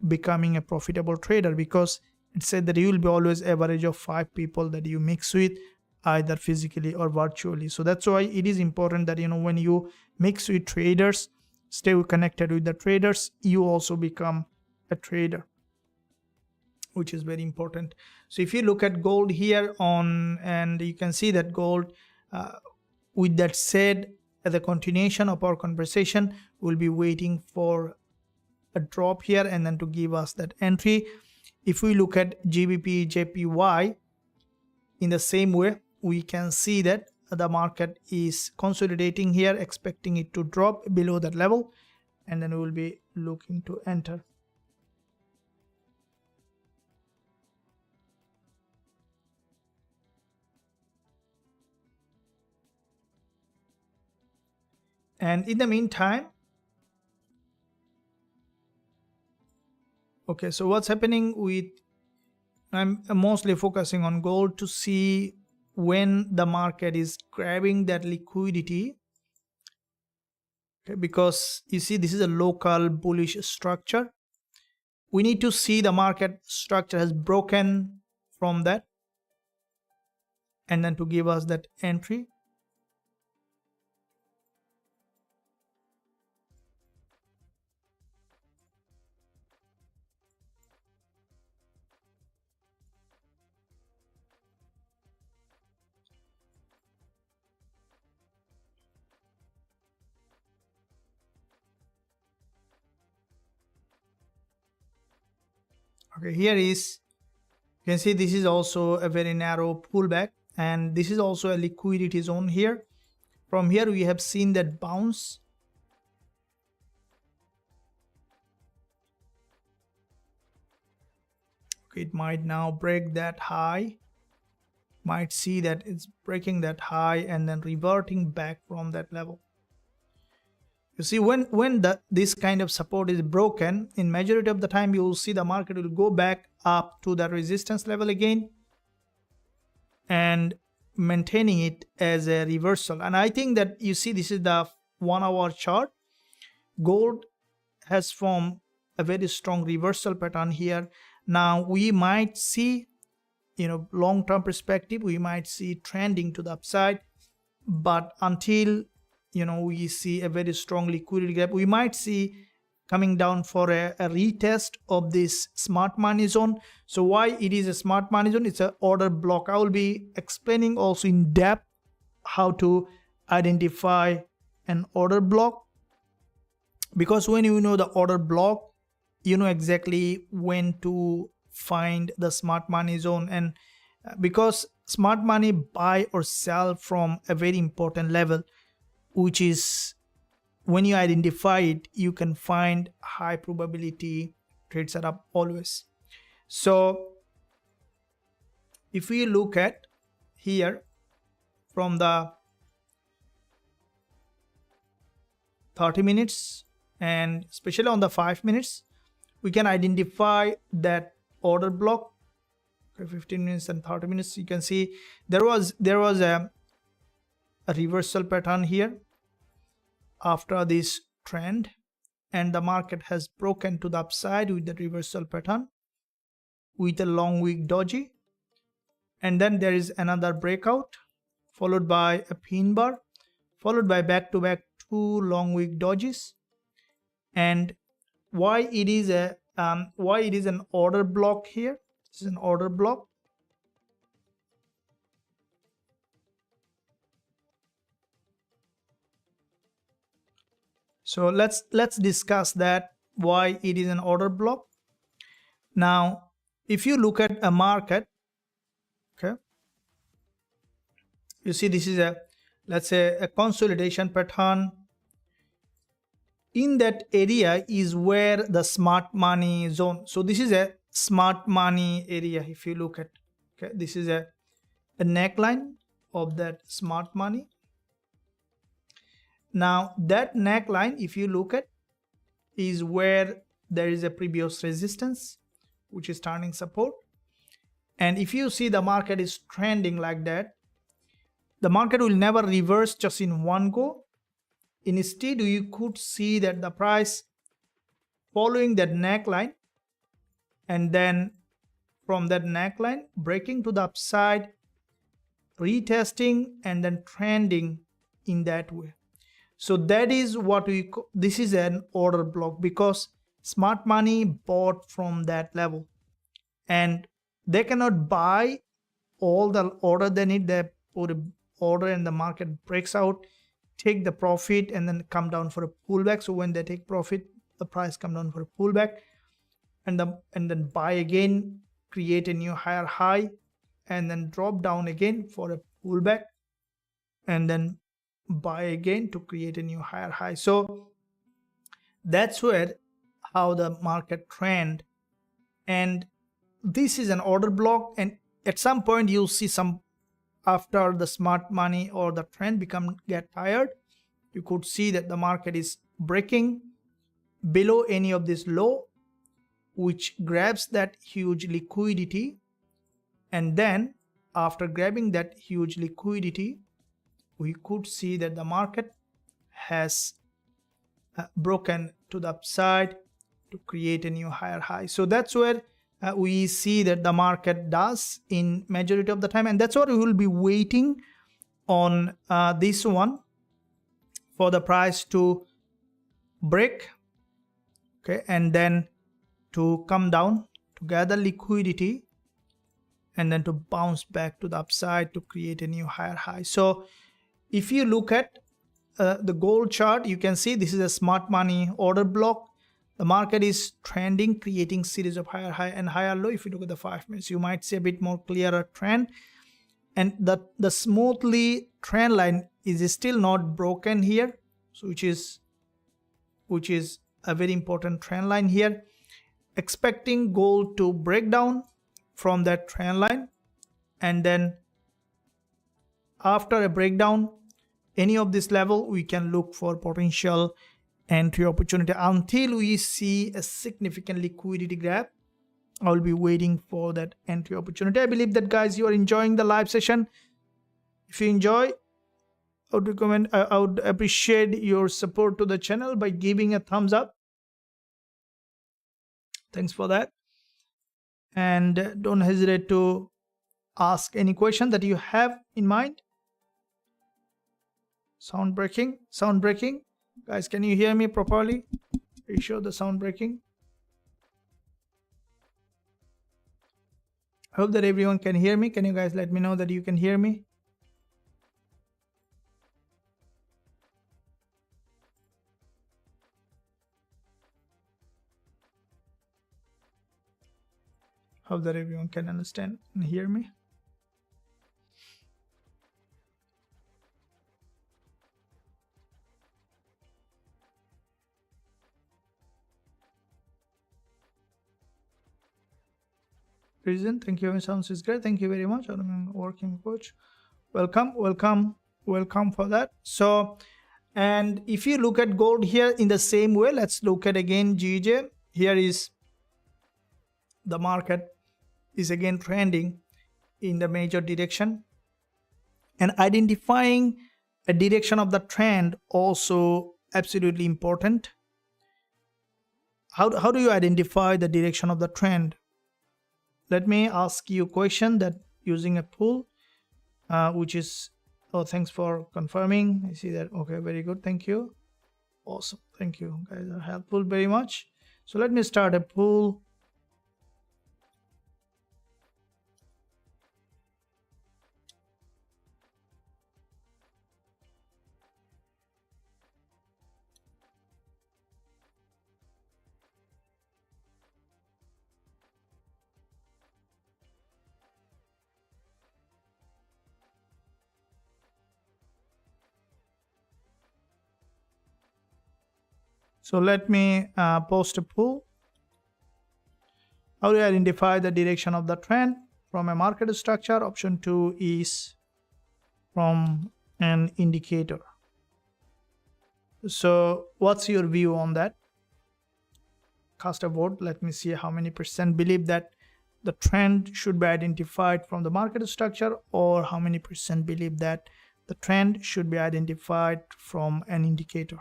becoming a profitable trader, because it said that you will be always average of 5 people that you mix with, either physically or virtually. So that's why it is important that, you know, when you mix with traders, stay connected with the traders, you also become a trader, which is very important. So if you look at gold here on, and you can see that gold, with that said, at the continuation of our conversation, we'll be waiting for a drop here and then to give us that entry. If we look at GBP, JPY, in the same way, we can see that the market is consolidating here, expecting it to drop below that level, and then we will be looking to enter. And in the meantime, okay, so what's happening with, I'm mostly focusing on gold to see when the market is grabbing that liquidity. Okay, because you see this is a local bullish structure. We need to see the market structure has broken from that, and then to give us that entry. Okay, here is, you can see this is also a very narrow pullback, and this is also a liquidity zone here. From here we have seen that bounce. Okay, it might now break that high, might see that it's breaking that high and then reverting back from that level. You see, when this kind of support is broken, in majority of the time you will see the market will go back up to the resistance level again and maintaining it as a reversal. And I think that, you see, this is the 1 hour chart. Gold has formed a very strong reversal pattern here. Now we might see, long-term perspective, we might see trending to the upside, but until we see a very strong liquidity gap, we might see coming down for a retest of this smart money zone. So why it is a smart money zone? It's an order block. I will be explaining also in depth how to identify an order block, because when you know the order block, you know exactly when to find the smart money zone. And because smart money buy or sell from a very important level, which is when you identify it, you can find high probability trade setup always. So if we look at here from the 30 minutes and especially on the 5 minutes, we can identify that order block. Okay, 15 minutes and 30 minutes, you can see there was a reversal pattern here after this trend, and the market has broken to the upside with the reversal pattern with a long wick doji, and then there is another breakout followed by a pin bar, followed by back-to-back 2 long wick dojis. And why it is an order block here? This is an order block. So let's discuss that, why it is an order block. Now, if you look at a market, okay, you see this is a, let's say, a consolidation pattern. In that area is where the smart money zone. So this is a smart money area. If you look at, okay, this is a neckline of that smart money. Now that neckline, if you look at, is where there is a previous resistance, which is turning support. And if you see the market is trending like that, the market will never reverse just in one go. Instead, you could see that the price following that neckline, and then from that neckline breaking to the upside, retesting, and then trending in that way. So that is what we call, this is an order block, because smart money bought from that level and they cannot buy all the order they need. They put an order and the market breaks out, take the profit, and then come down for a pullback. So when they take profit, the price come down for a pullback, and then buy again, create a new higher high, and then drop down again for a pull back, and then buy again to create a new higher high. So that's where how the market trend. And this is an order block, and at some point you'll see some, after the smart money or the trend get tired, you could see that the market is breaking below any of this low, which grabs that huge liquidity. And then after grabbing that huge liquidity, we could see that the market has broken to the upside to create a new higher high. So that's where we see that the market does in majority of the time, and that's what we will be waiting on this one, for the price to break, okay, and then to come down to gather liquidity, and then to bounce back to the upside to create a new higher high. So if you look at the gold chart, you can see this is a smart money order block. The market is trending, creating series of higher high and higher low. If you look at the 5 minutes, you might see a bit more clearer trend, and the smoothly trend line is still not broken here, so which is a very important trend line here. Expecting gold to break down from that trend line, and then after a breakdown any of this level, we can look for potential entry opportunity. Until we see a significant liquidity grab, I'll be waiting for that entry opportunity. I believe that, guys, you are enjoying the live session. If you enjoy, I would appreciate your support to the channel by giving a thumbs up. Thanks for that. And don't hesitate to ask any question that you have in mind. Sound breaking. Guys, can you hear me properly? Are you sure the sound breaking? I hope that everyone can hear me. Can you guys let me know that you can hear me? Hope that everyone can understand and hear me. Reason, thank you. Sounds is great. Thank you very much. I'm a working coach. Welcome for that. So, and if you look at gold here in the same way, let's look at again GJ. Here is the market is again trending in the major direction, and identifying a direction of the trend also absolutely important. How do you identify the direction of the trend? Let me ask you a question that using a pool, which is, oh, thanks for confirming. I see that. Okay, very good. Thank you. Awesome. Thank you. Guys are helpful very much. So let me start a pool. So let me post a poll. How do you identify the direction of the trend from a market structure? Option 2 is from an indicator. So what's your view on that? Cast a vote. Let me see how many percent believe that the trend should be identified from the market structure, or how many percent believe that the trend should be identified from an indicator.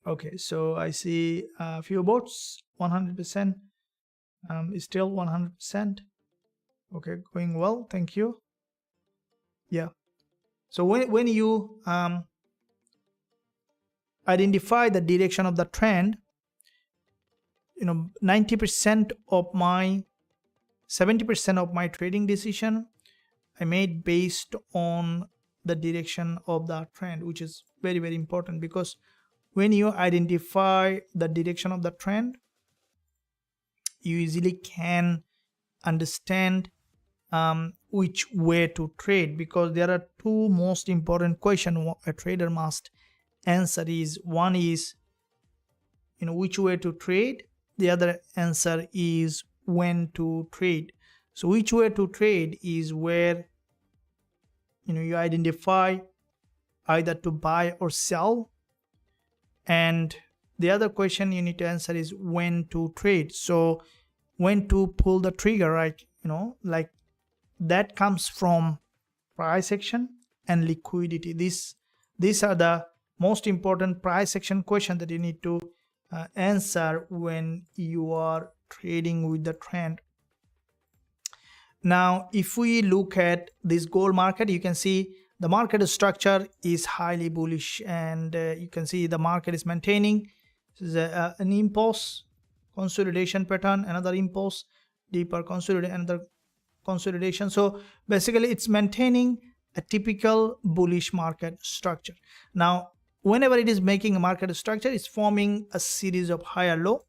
Okay, so I see a few votes. 100% is still 100%. Okay, going well. Thank you. Yeah. So when you identify the direction of the trend, 90% of my 70% of my trading decision I made based on the direction of the trend, which is very, very important, because when you identify the direction of the trend, you easily can understand which way to trade, because there are two most important questions a trader must answer. Is one is which way to trade, the other answer is when to trade. So which way to trade is where you identify either to buy or sell, and the other question you need to answer is when to trade. So when to pull the trigger, right? Like that comes from price action and liquidity. These are the most important price action question that you need to answer when you are trading with the trend. Now if we look at this gold market, you can see the market structure is highly bullish, and you can see the market is maintaining an impulse consolidation pattern, another impulse, deeper consolidation, another consolidation. So basically it's maintaining a typical bullish market structure. Now whenever it is making a market structure, it's forming a series of higher low,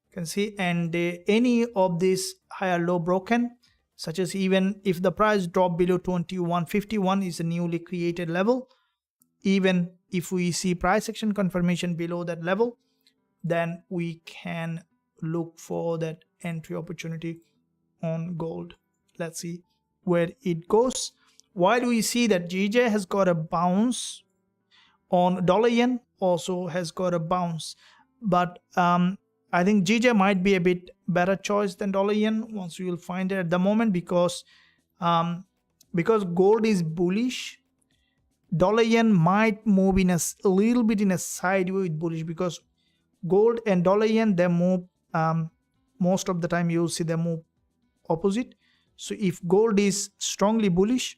you can see, and any of these higher low broken, such as even if the price drop below 2151 is a newly created level, even if we see price action confirmation below that level, then we can look for that entry opportunity on gold. Let's see where it goes. While we see that GJ has got a bounce, on dollar yen also has got a bounce, but I think GJ might be a bit better choice than dollar yen. Once we will find it at the moment, because gold is bullish, dollar yen might move in a little bit in a sideways bullish, because gold and dollar yen, they move most of the time you'll see them move opposite. So if gold is strongly bullish,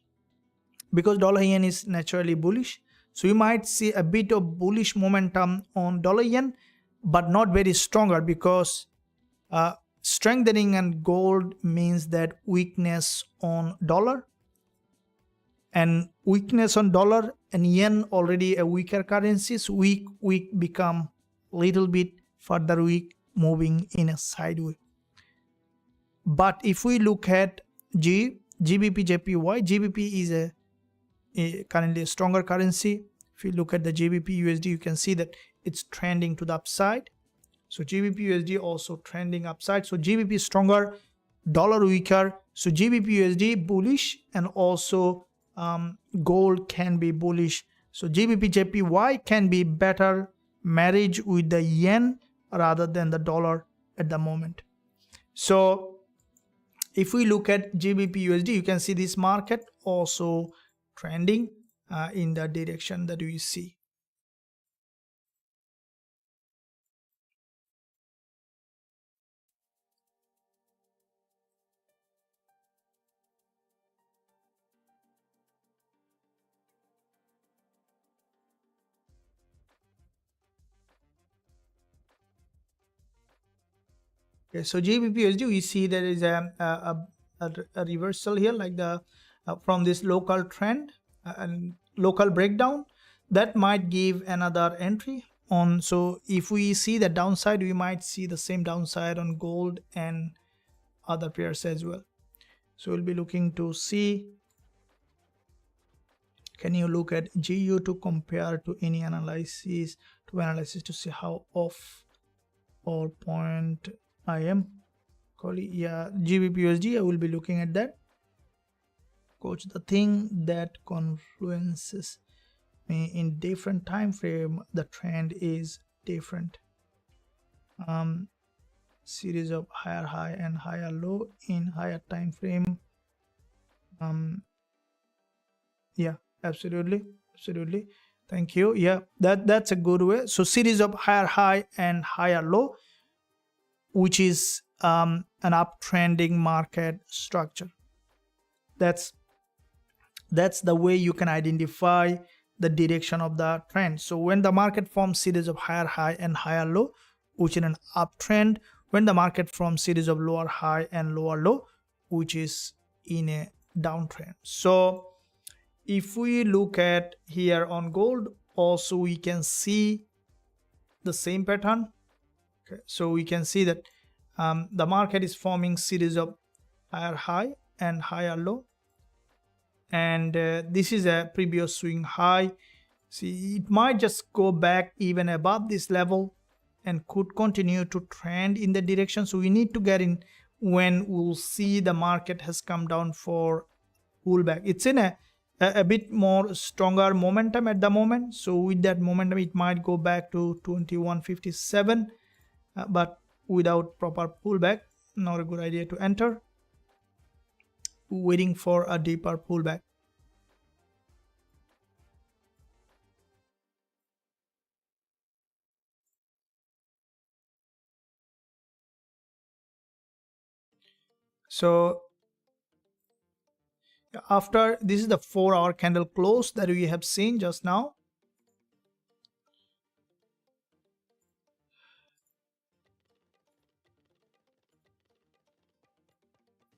because dollar yen is naturally bullish, so you might see a bit of bullish momentum on dollar yen, but not very stronger, because strengthening on gold means that weakness on dollar, and weakness on dollar and yen already a weaker currencies, weak become little bit further weak, moving in a sideways. But if we look at GBP JPY, GBP is a currently a stronger currency. If you look at the GBP USD, you can see that it's trending to the upside. So GBP USD also trending upside. So GBP is stronger, dollar weaker. So GBP USD bullish, and also gold can be bullish. So GBP JPY can be better marriage with the yen rather than the dollar at the moment. So if we look at GBP USD, you can see this market also trending in the direction that we see. Okay, so GBP USD, we see there is a reversal here, like the from this local trend and local breakdown that might give another entry on. So if we see the downside, we might see the same downside on gold and other pairs as well. So we'll be looking to see, can you look at GU to compare to any analysis to see how off or point I am. Yeah, GBP USD, I will be looking at that. Coach, the thing that confluences me in different time frame, the trend is different. Series of higher high and higher low in higher time frame. Yeah, absolutely. Thank you. Yeah, that's a good way. So series of higher high and higher low, which is an uptrending market structure. That's the way you can identify the direction of the trend. So when the market forms series of higher high and higher low, which is an uptrend, when the market forms series of lower high and lower low, which is in a downtrend. So if we look at here on gold, also we can see the same pattern. Okay, so we can see that the market is forming series of higher high and higher low, and this is a previous swing high. See, it might just go back even above this level and could continue to trend in the direction. So we need to get in when we'll see the market has come down for pullback. It's in a bit more stronger momentum at the moment, so with that momentum it might go back to 2157, but without proper pullback, not a good idea to enter. Waiting for a deeper pullback. So after this is the 4-hour candle close that we have seen just now.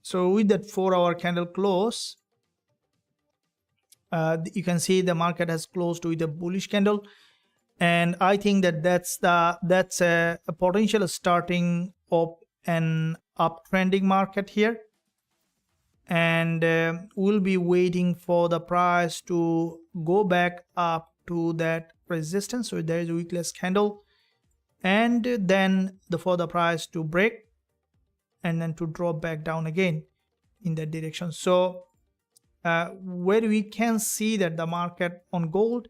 So with that 4-hour candle close, you can see the market has closed with a bullish candle, and I think that that's a potential starting of an uptrending market here, and we'll be waiting for the price to go back up to that resistance. So there is a wickless candle, and then for the price to break and then to drop back down again in that direction. So where we can see that the market on gold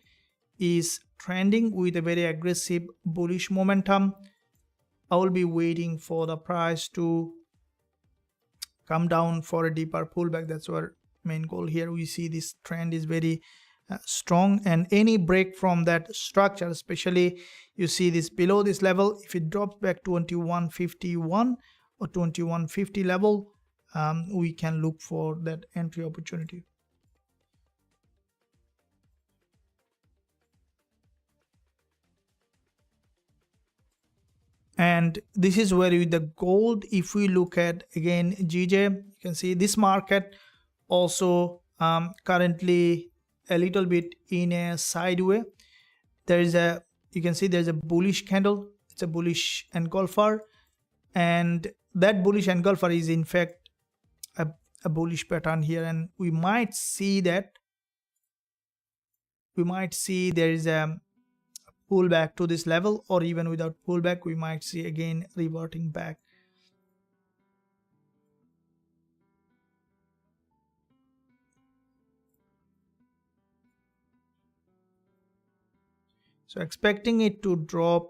is trending with a very aggressive bullish momentum, I will be waiting for the price to come down for a deeper pullback. That's our main goal here. We see this trend is very strong, and any break from that structure, especially you see this below this level, if it drops back to 2151 or 2150 level, we can look for that entry opportunity. And this is where with the gold, if we look at again GJ, you can see this market also currently a little bit in a sideways. You can see there's a bullish candle. It's a bullish engulfer, and that bullish engulfer is in fact a bullish pattern here, and we might see there is a pullback to this level, or even without pullback we might see again reverting back. So expecting it to drop.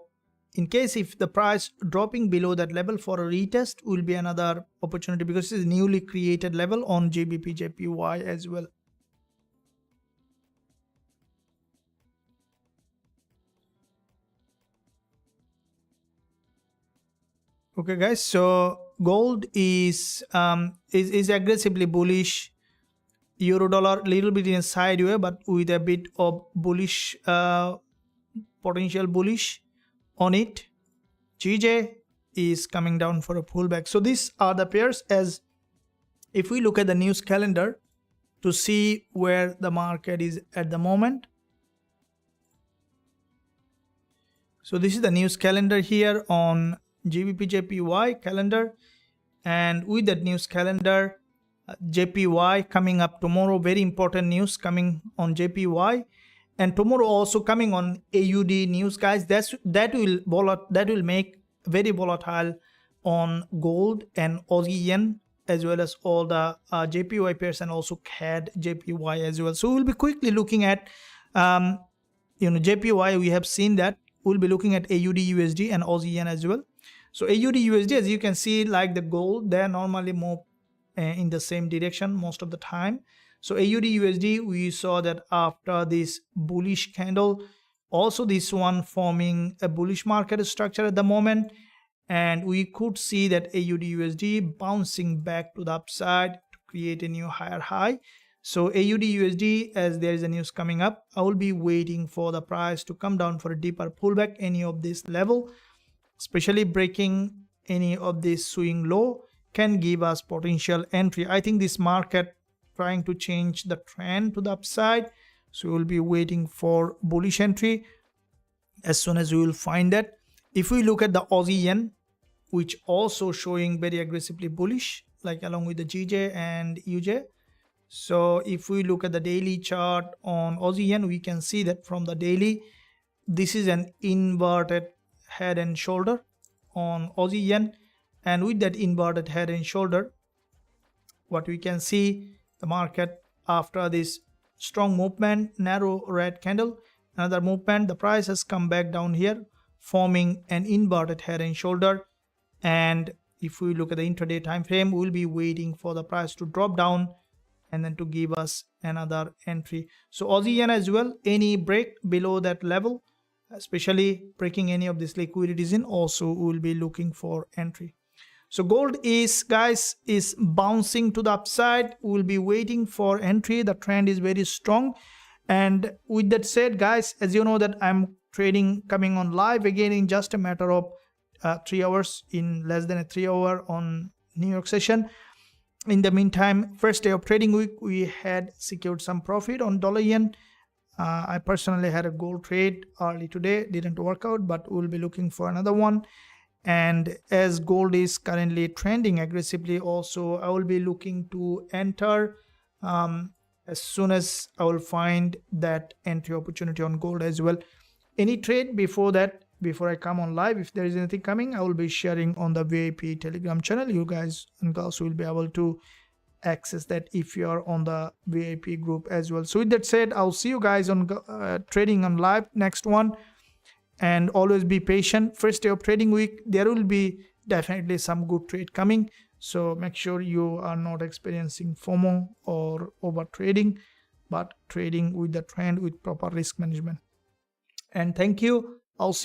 In case if the price dropping below that level for a retest will be another opportunity, because this is a newly created level on Gbpusd as well. Okay guys, so gold is aggressively bullish. Euro dollar little bit in a sideways, but with a bit of bullish potential bullish on it. GJ is coming down for a pullback. So these are the pairs. As if we look at the news calendar to see where the market is at the moment. So this is the news calendar here on Gbpusd calendar, and with that news calendar, JPY coming up tomorrow. Very important news coming on JPY, and tomorrow also coming on AUD news, guys. That will make very volatile on gold and Aussie yen, as well as all the JPY pairs, and also CAD JPY as well. So we'll be quickly looking at JPY. We have seen that. We'll be looking at AUD USD and Aussie yen as well. So AUD USD, as you can see, like the gold, they're normally move in the same direction most of the time. So AUD USD, we saw that after this bullish candle, also this one forming a bullish market structure at the moment, and we could see that AUD USD bouncing back to the upside to create a new higher high. So AUD USD, as there is a news coming up, I will be waiting for the price to come down for a deeper pullback. Any of this level, especially breaking any of this swing low, can give us potential entry. I think this market trying to change the trend to the upside, so we'll be waiting for bullish entry as soon as we will find that. If we look at the Aussie yen, which also showing very aggressively bullish, like along with the GJ and UJ. So if we look at the daily chart on Aussie yen, we can see that from the daily, this is an inverted head and shoulder on Aussie yen, and with that inverted head and shoulder, what we can see, the market after this strong movement, narrow red candle, another movement, the price has come back down here, forming an inverted head and shoulder. And if we look at the intraday time frame, we'll be waiting for the price to drop down and then to give us another entry. So Aussie yen as well, any break below that level, especially breaking any of these liquidities in, also we'll be looking for entry. So gold is, guys, is bouncing to the upside. We'll be waiting for entry. The trend is very strong. And with that said, guys, as you know that I'm trading coming on live again in just a matter of 3 hours, in less than a 3 hour on New York session. In the meantime, first day of trading week, we had secured some profit on dollar yen. I personally had a gold trade early today, didn't work out, but we'll be looking for another one. And as gold is currently trending aggressively, also I will be looking to enter as soon as I will find that entry opportunity on gold as well. Any trade before that, before I come on live, if there is anything coming, I will be sharing on the VIP Telegram channel. You guys and girls will be able to access that if you are on the VIP group as well. So with that said, I'll see you guys on trading on live next one. And always be patient. First day of trading week, there will be definitely some good trade coming. So make sure you are not experiencing FOMO or over trading, but trading with the trend with proper risk management. And thank you. I'll see